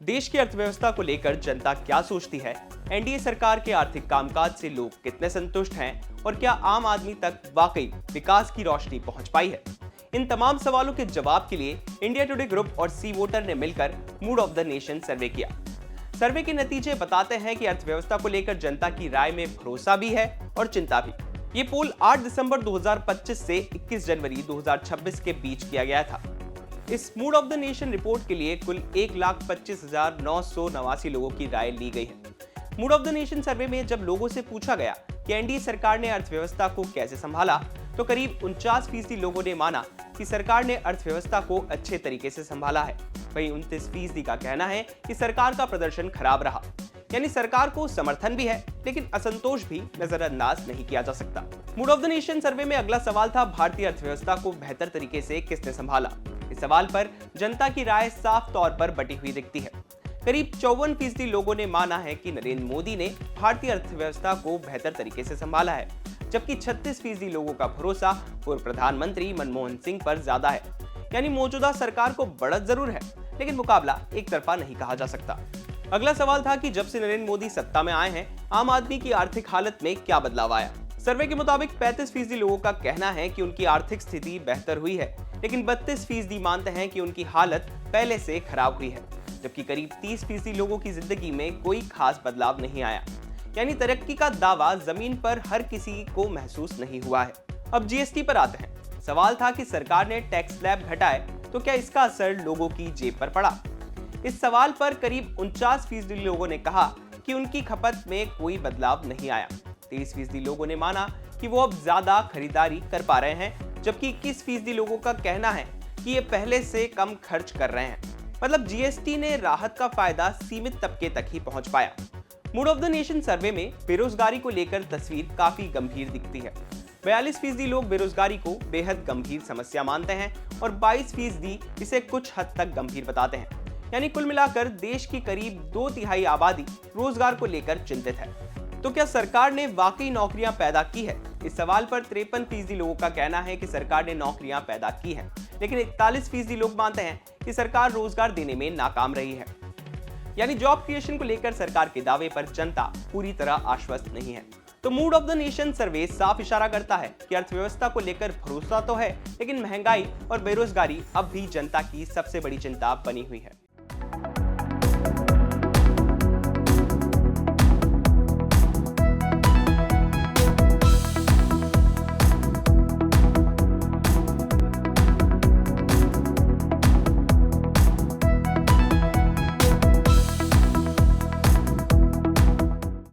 देश की अर्थव्यवस्था को लेकर जनता क्या सोचती है, एनडीए सरकार के आर्थिक कामकाज से लोग कितने संतुष्ट हैं और क्या आम आदमी तक वाकई विकास की रोशनी पहुंच पाई है। इन तमाम सवालों के जवाब के लिए इंडिया टुडे ग्रुप और सी वोटर ने मिलकर मूड ऑफ द नेशन सर्वे किया। सर्वे के नतीजे बताते हैं कि अर्थव्यवस्था को लेकर जनता की राय में भरोसा भी है और चिंता भी। ये पोल 8 दिसंबर 2025 से 21 जनवरी 2026 के बीच किया गया था। इस mood off the nation report के लिए कुल 1,25,989 लोगों की राय ली गई है। मूड ऑफ द नेशन सर्वे में जब लोगों से पूछा गया कि एनडीए सरकार ने अर्थव्यवस्था को कैसे संभाला, तो करीब 49% लोगों ने माना कि सरकार ने अर्थव्यवस्था को अच्छे तरीके से संभाला है। वहीं 29% का कहना है कि सरकार का प्रदर्शन खराब रहा। यानी सरकार को समर्थन भी है, लेकिन असंतोष भी नजरअंदाज नहीं किया जा सकता। मूड ऑफ द नेशन सर्वे में अगला सवाल था, भारतीय अर्थव्यवस्था को बेहतर तरीके से किसने संभाला। इस सवाल पर जनता की राय साफ तौर पर बटी हुई दिखती है। करीब 54% लोगों ने माना है कि नरेंद्र मोदी ने भारतीय अर्थव्यवस्था को बेहतर तरीके से संभाला है, जबकि 36% लोगों का भरोसा पूर्व प्रधानमंत्री मनमोहन सिंह पर ज्यादा है। यानी मौजूदा सरकार को बढ़त जरूर है, लेकिन मुकाबला एक तरफा नहीं कहा जा सकता। अगला सवाल था कि जब से नरेंद्र मोदी सत्ता में आए हैं, आम आदमी की आर्थिक हालत में क्या बदलाव आया। सर्वे के मुताबिक 35% लोगों का कहना है कि उनकी आर्थिक स्थिति बेहतर हुई है, लेकिन 32% मानते हैं कि उनकी हालत पहले से खराब हुई है, जबकि करीब 30% लोगों की जिंदगी में कोई खास बदलाव नहीं आया। यानी तरक्की का दावा जमीन पर हर किसी को महसूस नहीं हुआ है। अब जीएसटी पर आते हैं। सवाल था कि सरकार ने टैक्स स्लैब घटाए तो क्या इसका असर लोगों की जेब पर पड़ा। इस सवाल पर करीब 49% लोगों ने कहा कि उनकी खपत में कोई बदलाव नहीं आया। 23% लोगों ने माना कि वो अब ज्यादा खरीदारी कर पा रहे हैं, जबकि 21% लोगों का कहना है कि ये पहले से कम खर्च कर रहे हैं। मतलब जीएसटी ने राहत का फायदा सीमित तबके तक ही पहुंच पाया। मूड ऑफ द नेशन सर्वे में बेरोजगारी को लेकर तस्वीर काफी गंभीर दिखती है। 42% लोग बेरोजगारी को बेहद गंभीर समस्या मानते हैं और 22% इसे कुछ हद तक गंभीर बताते हैं। यानी कुल मिलाकर देश की करीब 2/3 आबादी रोजगार को लेकर चिंतित है। तो क्या सरकार ने वाकई नौकरियां पैदा की है? इस सवाल पर 53% लोगों का कहना है कि सरकार ने नौकरियां पैदा की हैं, लेकिन 41% लोग मानते हैं कि सरकार रोजगार देने में नाकाम रही है। यानी जॉब क्रिएशन को लेकर सरकार के दावे पर जनता पूरी तरह आश्वस्त नहीं है। तो मूड ऑफ द नेशन सर्वे साफ इशारा करता है कि अर्थव्यवस्था को लेकर भरोसा तो है, लेकिन महंगाई और बेरोजगारी अब भी जनता की सबसे बड़ी चिंता बनी हुई है।